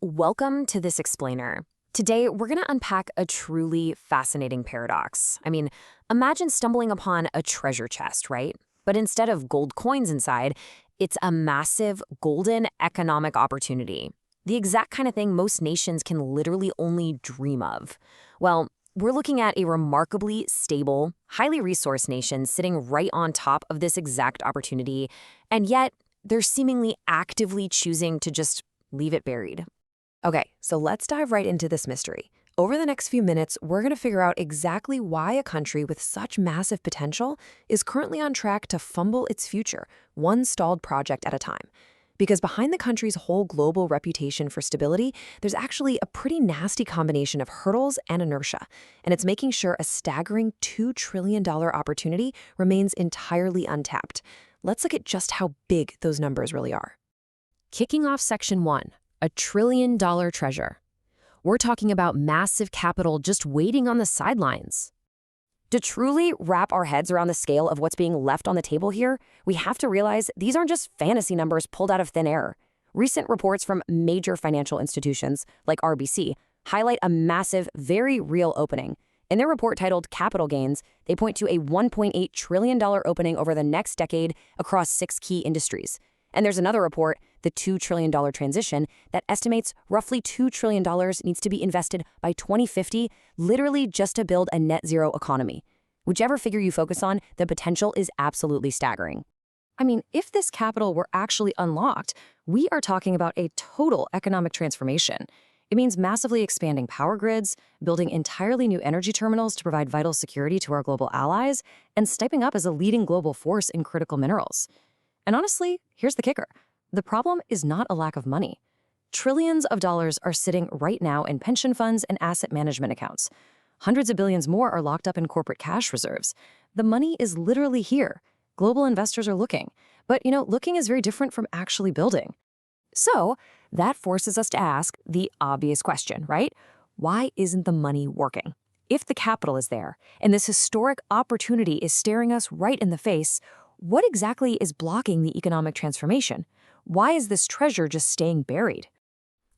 Welcome to this explainer. Today, we're going to unpack a truly fascinating paradox. Imagine stumbling upon a treasure chest, right? But instead of gold coins inside, it's a massive golden economic opportunity. The exact kind of thing most nations can literally only dream of. Well, we're looking at a remarkably stable, highly resourced nation sitting right on top of this exact opportunity, and yet they're seemingly actively choosing to just leave it buried. Okay, so let's dive right into this mystery. Over the next few minutes, we're going to figure out exactly why a country with such massive potential is currently on track to fumble its future, one stalled project at a time. Because behind the country's whole global reputation for stability, there's actually a pretty nasty combination of hurdles and inertia, and it's making sure a staggering $2 trillion opportunity remains entirely untapped. Let's look at just how big those numbers really are. Kicking off Section 1. A $1 trillion treasure. We're talking about massive capital just waiting on the sidelines. To truly wrap our heads around the scale of what's being left on the table here, we have to realize these aren't just fantasy numbers pulled out of thin air. Recent reports from major financial institutions, like RBC, highlight a massive, very real opening. In their report titled Capital Gains, they point to a $1.8 trillion opening over the next decade across 6 key industries. And there's another report, the $2 trillion transition, that estimates roughly $2 trillion needs to be invested by 2050, literally just to build a net zero economy. Whichever figure you focus on, the potential is absolutely staggering. If this capital were actually unlocked, we are talking about a total economic transformation. It means massively expanding power grids, building entirely new energy terminals to provide vital security to our global allies, and stepping up as a leading global force in critical minerals. And honestly, here's the kicker. The problem is not a lack of money. Trillions of dollars are sitting right now in pension funds and asset management accounts. Hundreds of billions more are locked up in corporate cash reserves. The money is literally here. Global investors are looking. But, looking is very different from actually building. So that forces us to ask the obvious question, right? Why isn't the money working? If the capital is there, and this historic opportunity is staring us right in the face, what exactly is blocking the economic transformation? Why is this treasure just staying buried?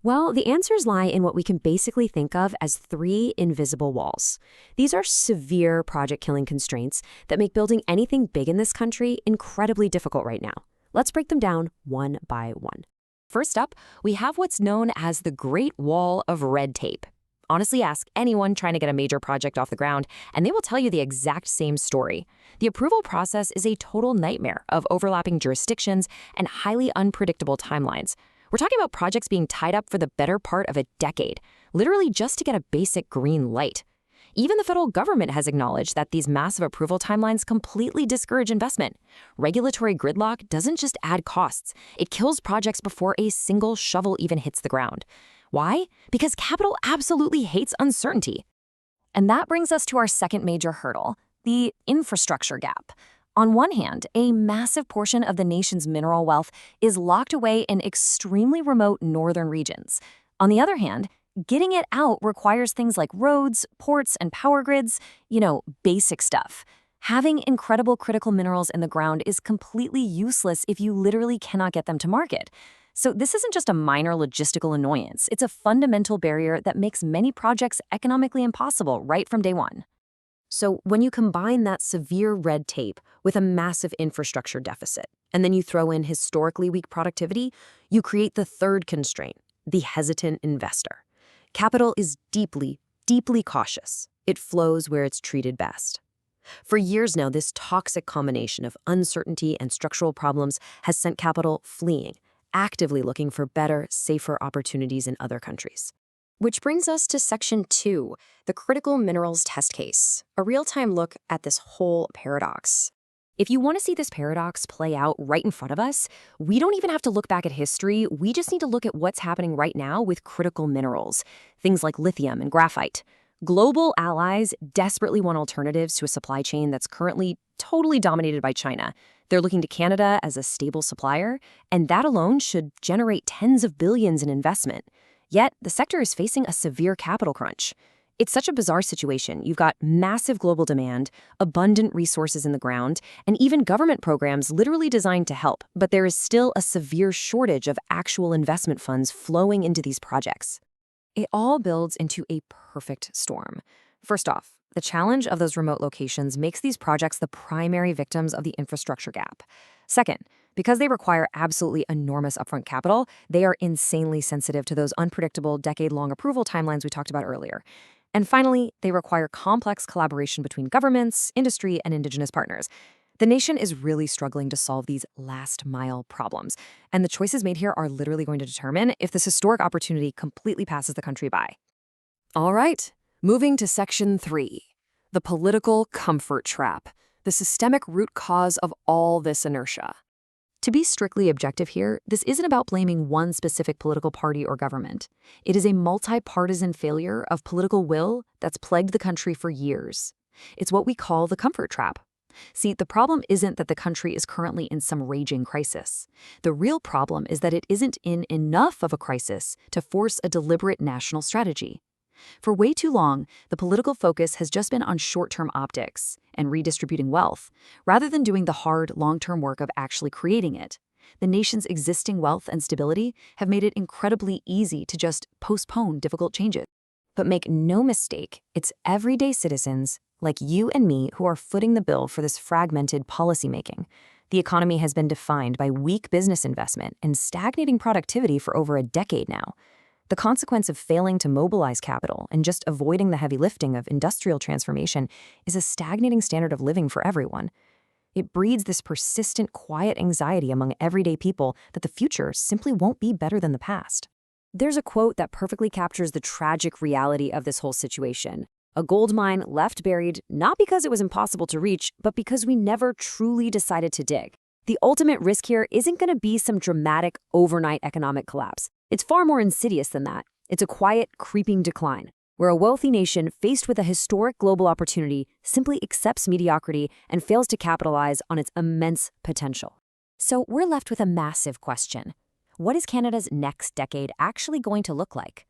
Well, the answers lie in what we can basically think of as 3 invisible walls. These are severe project-killing constraints that make building anything big in this country incredibly difficult right now. Let's break them down one by one. First up, we have what's known as the Great Wall of Red Tape. Honestly, ask anyone trying to get a major project off the ground, and they will tell you the exact same story. The approval process is a total nightmare of overlapping jurisdictions and highly unpredictable timelines. We're talking about projects being tied up for the better part of a decade, literally just to get a basic green light. Even the federal government has acknowledged that these massive approval timelines completely discourage investment. Regulatory gridlock doesn't just add costs, it kills projects before a single shovel even hits the ground. Why? Because capital absolutely hates uncertainty. And that brings us to our second major hurdle, the infrastructure gap. On one hand, a massive portion of the nation's mineral wealth is locked away in extremely remote northern regions. On the other hand, getting it out requires things like roads, ports, and power grids, basic stuff. Having incredible critical minerals in the ground is completely useless if you literally cannot get them to market. So this isn't just a minor logistical annoyance. It's a fundamental barrier that makes many projects economically impossible right from day one. So when you combine that severe red tape with a massive infrastructure deficit, and then you throw in historically weak productivity, you create the third constraint, the hesitant investor. Capital is deeply, deeply cautious. It flows where it's treated best. For years now, this toxic combination of uncertainty and structural problems has sent capital fleeing, actively looking for better, safer opportunities in other countries. Which brings us to Section 2, the critical minerals test case, a real-time look at this whole paradox. If you want to see this paradox play out right in front of us, we don't even have to look back at history, we just need to look at what's happening right now with critical minerals, things like lithium and graphite. Global allies desperately want alternatives to a supply chain that's currently totally dominated by China. They're looking to Canada as a stable supplier, and that alone should generate tens of billions in investment. Yet, the sector is facing a severe capital crunch. It's such a bizarre situation. You've got massive global demand, abundant resources in the ground, and even government programs literally designed to help, but there is still a severe shortage of actual investment funds flowing into these projects. It all builds into a perfect storm. First off, the challenge of those remote locations makes these projects the primary victims of the infrastructure gap. Second, because they require absolutely enormous upfront capital, they are insanely sensitive to those unpredictable decade-long approval timelines we talked about earlier. And finally, they require complex collaboration between governments, industry, and indigenous partners. The nation is really struggling to solve these last-mile problems, and the choices made here are literally going to determine if this historic opportunity completely passes the country by. All right, moving to Section 3, the political comfort trap, the systemic root cause of all this inertia. To be strictly objective here, this isn't about blaming one specific political party or government. It is a multi-partisan failure of political will that's plagued the country for years. It's what we call the comfort trap. See, the problem isn't that the country is currently in some raging crisis. The real problem is that it isn't in enough of a crisis to force a deliberate national strategy. For way too long, the political focus has just been on short-term optics and redistributing wealth, rather than doing the hard, long-term work of actually creating it. The nation's existing wealth and stability have made it incredibly easy to just postpone difficult changes. But make no mistake, it's everyday citizens like you and me who are footing the bill for this fragmented policymaking. The economy has been defined by weak business investment and stagnating productivity for over a decade now. The consequence of failing to mobilize capital and just avoiding the heavy lifting of industrial transformation is a stagnating standard of living for everyone. It breeds this persistent, quiet anxiety among everyday people that the future simply won't be better than the past. There's a quote that perfectly captures the tragic reality of this whole situation. A gold mine left buried not because it was impossible to reach, but because we never truly decided to dig. The ultimate risk here isn't going to be some dramatic overnight economic collapse. It's far more insidious than that. It's a quiet, creeping decline, where a wealthy nation faced with a historic global opportunity simply accepts mediocrity and fails to capitalize on its immense potential. So we're left with a massive question. What is Canada's next decade actually going to look like?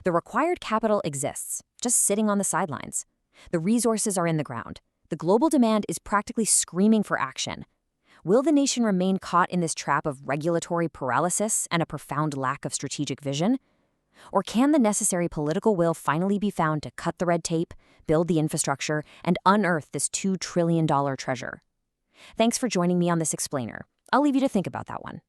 The required capital exists, just sitting on the sidelines. The resources are in the ground. The global demand is practically screaming for action. Will the nation remain caught in this trap of regulatory paralysis and a profound lack of strategic vision? Or can the necessary political will finally be found to cut the red tape, build the infrastructure, and unearth this $2 trillion treasure? Thanks for joining me on this explainer. I'll leave you to think about that one.